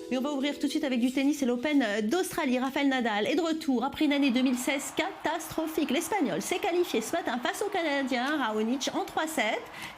Et on va ouvrir tout de suite avec du tennis et l'Open d'Australie. Rafael Nadal est de retour après une année 2016 catastrophique. L'Espagnol s'est qualifié ce matin face au Canadien Raonic en 3-7.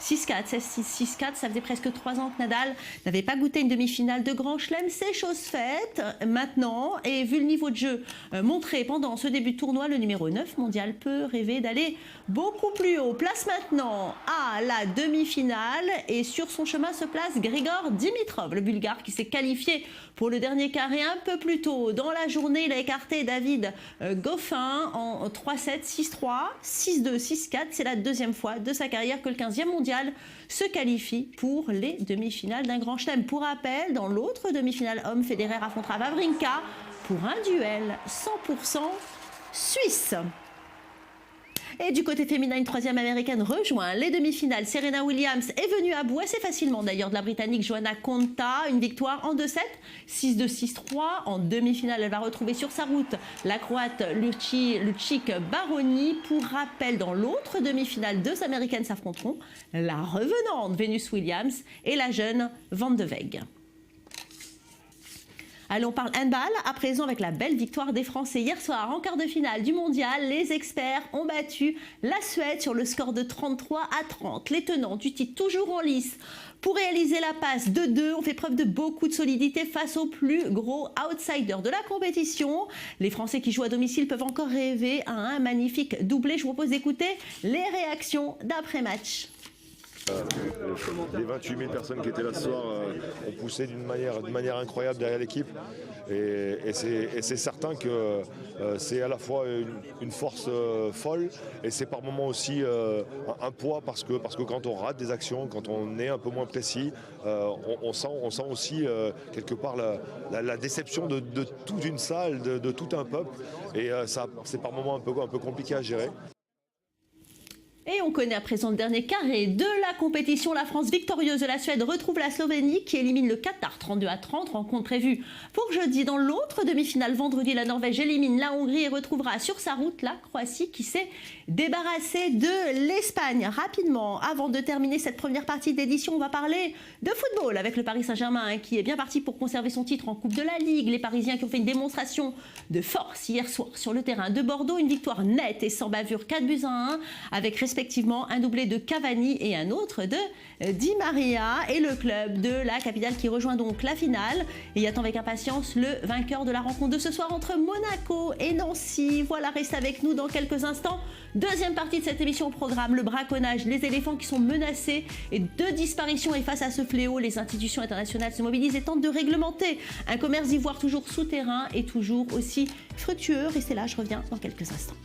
6-4, 6-6, 6-4. Ça faisait presque 3 ans que Nadal n'avait pas goûté une demi-finale de Grand Chelem. C'est chose faite maintenant. Et vu le niveau de jeu montré pendant ce début de tournoi, le numéro 9 mondial peut rêver d'aller beaucoup plus haut. Place maintenant à la demi-finale. Et sur son chemin se place Grigor Dimitrov, le Bulgare qui s'est qualifié pour le dernier carré un peu plus tôt dans la journée. Il a écarté David Goffin en 3-7, 6-3, 6-2, 6-4. C'est la deuxième fois de sa carrière que le 15e mondial se qualifie pour les demi-finales d'un Grand Chelem. Pour rappel, dans l'autre demi-finale homme, Federer affrontera Wawrinka pour un duel 100% suisse. Et du côté féminin, une troisième américaine rejoint les demi-finales. Serena Williams est venue à bout assez facilement d'ailleurs de la britannique Johanna Konta. Une victoire en 2-7, 6-2, 6-3. En demi-finale, elle va retrouver sur sa route la croate Lucic Baroni. Pour rappel, dans l'autre demi-finale, deux américaines s'affronteront. La revenante Venus Williams et la jeune Van de Weg. Allez, on parle handball à présent avec la belle victoire des Français. Hier soir, en quart de finale du mondial, les experts ont battu la Suède sur le score de 33-30. Les tenants du titre toujours en lice. Pour réaliser la passe de 2, on fait preuve de beaucoup de solidité face aux plus gros outsiders de la compétition. Les Français qui jouent à domicile peuvent encore rêver à un magnifique doublé. Je vous propose d'écouter les réactions d'après-match. Les 28 000 personnes qui étaient là ce soir ont poussé d'une manière incroyable derrière l'équipe et c'est certain que c'est à la fois une force folle et c'est par moments aussi un poids parce que quand on rate des actions, quand on est un peu moins précis, on sent aussi quelque part la déception de toute une salle, de tout un peuple et c'est par moments un peu compliqué à gérer. Et on connaît à présent le dernier carré de la compétition. La France victorieuse de la Suède retrouve la Slovénie qui élimine le Qatar 32-30. Rencontre prévue pour jeudi. Dans l'autre demi-finale, vendredi, la Norvège élimine la Hongrie et retrouvera sur sa route la Croatie qui s'est débarrassée de l'Espagne. Rapidement, avant de terminer cette première partie d'édition, on va parler de football avec le Paris Saint-Germain qui est bien parti pour conserver son titre en Coupe de la Ligue. Les Parisiens qui ont fait une démonstration de force hier soir sur le terrain de Bordeaux. Une victoire nette et sans bavure, 4-1 avec respectivement un doublé de Cavani et un autre de Di Maria. Et le club de la capitale qui rejoint donc la finale et attend avec impatience le vainqueur de la rencontre de ce soir entre Monaco et Nancy. Voilà, reste avec nous dans quelques instants. Deuxième partie de cette émission au programme, le braconnage, les éléphants qui sont menacés et de disparition. Et face à ce fléau, les institutions internationales se mobilisent et tentent de réglementer un commerce d'ivoire toujours souterrain et toujours aussi fructueux. Restez là, je reviens dans quelques instants.